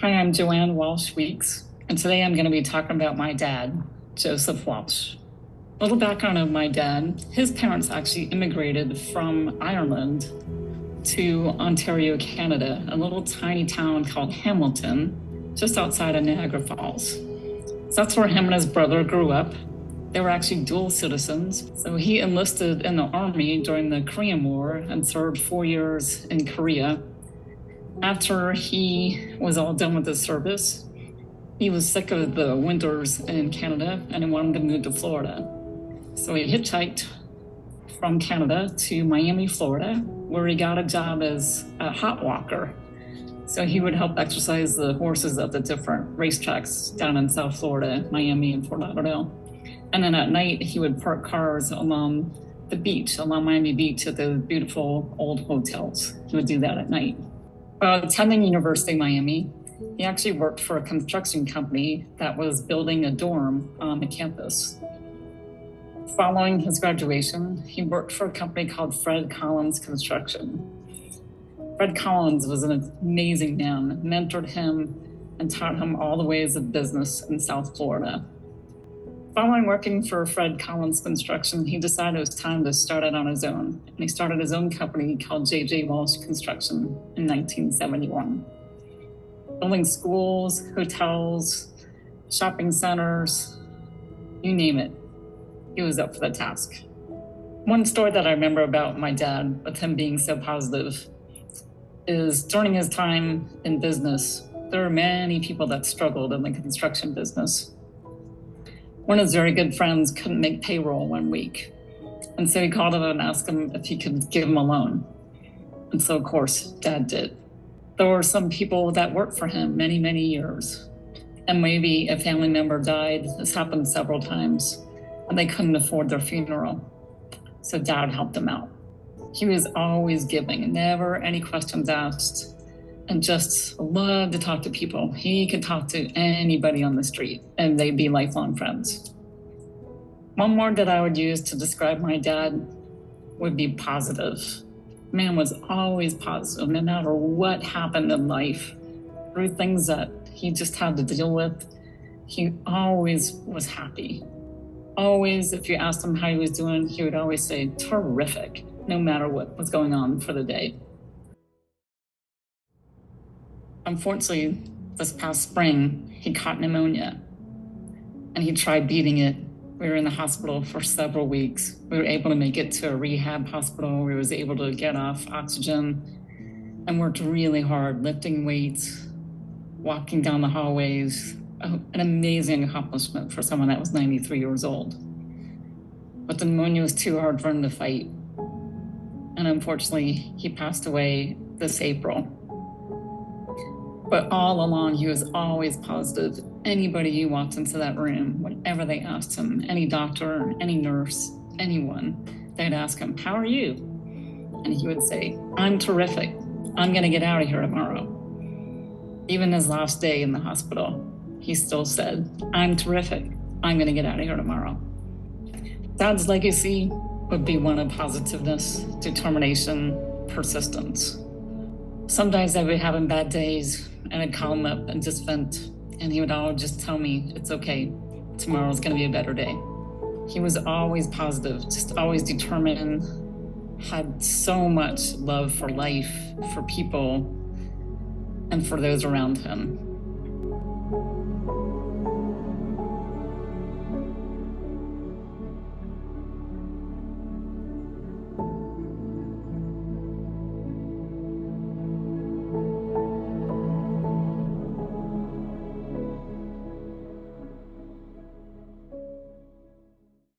Hi, I'm Joanne Walsh Weeks, and today I'm going to be talking about my dad, Joseph Walsh. A little background of my dad: his parents actually immigrated from Ireland to Ontario, Canada, a little tiny town called Hamilton, just outside of Niagara Falls. So that's where him and his brother grew up. They were actually dual citizens. So he enlisted in the army during the Korean War and served 4 years in Korea. After he was all done with his service, he was sick of the winters in Canada and he wanted to move to Florida. So he hitchhiked from Canada to Miami, Florida, where he got a job as a hot walker. So he would help exercise the horses at the different racetracks down in South Florida, Miami and Fort Lauderdale. And then at night, he would park cars along the beach, along Miami Beach at the beautiful old hotels. He would do that at night. While attending University of Miami, he actually worked for a construction company that was building a dorm on the campus. Following his graduation, he worked for a company called Fred Collins Construction. Fred Collins was an amazing man, mentored him and taught him all the ways of business in South Florida. Following working for Fred Collins Construction, he decided it was time to start it on his own. And he started his own company called J.J. Walsh Construction in 1971. Building schools, hotels, shopping centers, you name it. He was up for the task. One story that I remember about my dad, with him being so positive, is during his time in business, there were many people that struggled in the construction business. One of his very good friends couldn't make payroll one week. And so he called him and asked him if he could give him a loan. And so, of course, Dad did. There were some people that worked for him many, many years. And maybe a family member died. This happened several times. And they couldn't afford their funeral. So Dad helped them out. He was always giving, never any questions asked, and just loved to talk to people. He could talk to anybody on the street, and they'd be lifelong friends. One word that I would use to describe my dad would be positive. Man was always positive, no matter what happened in life, through things that he just had to deal with. He always was happy. Always, if you asked him how he was doing, he would always say, terrific, no matter what was going on for the day. Unfortunately, this past spring, he caught pneumonia and he tried beating it. We were in the hospital for several weeks. We were able to make it to a rehab hospital. We was able to get off oxygen and worked really hard, lifting weights, walking down the hallways. An amazing accomplishment for someone that was 93 years old. But the pneumonia was too hard for him to fight. And unfortunately, he passed away this April. But all along, he was always positive. Anybody who walked into that room, whatever they asked him, any doctor, any nurse, anyone, they'd ask him, how are you? And he would say, I'm terrific. I'm going to get out of here tomorrow. Even his last day in the hospital, he still said, I'm terrific. I'm going to get out of here tomorrow. Dad's legacy would be one of positiveness, determination, persistence. Sometimes I would have him bad days, and I'd call him up and just vent, and he would all just tell me, it's okay, tomorrow's gonna be a better day. He was always positive, just always determined, had so much love for life, for people, and for those around him.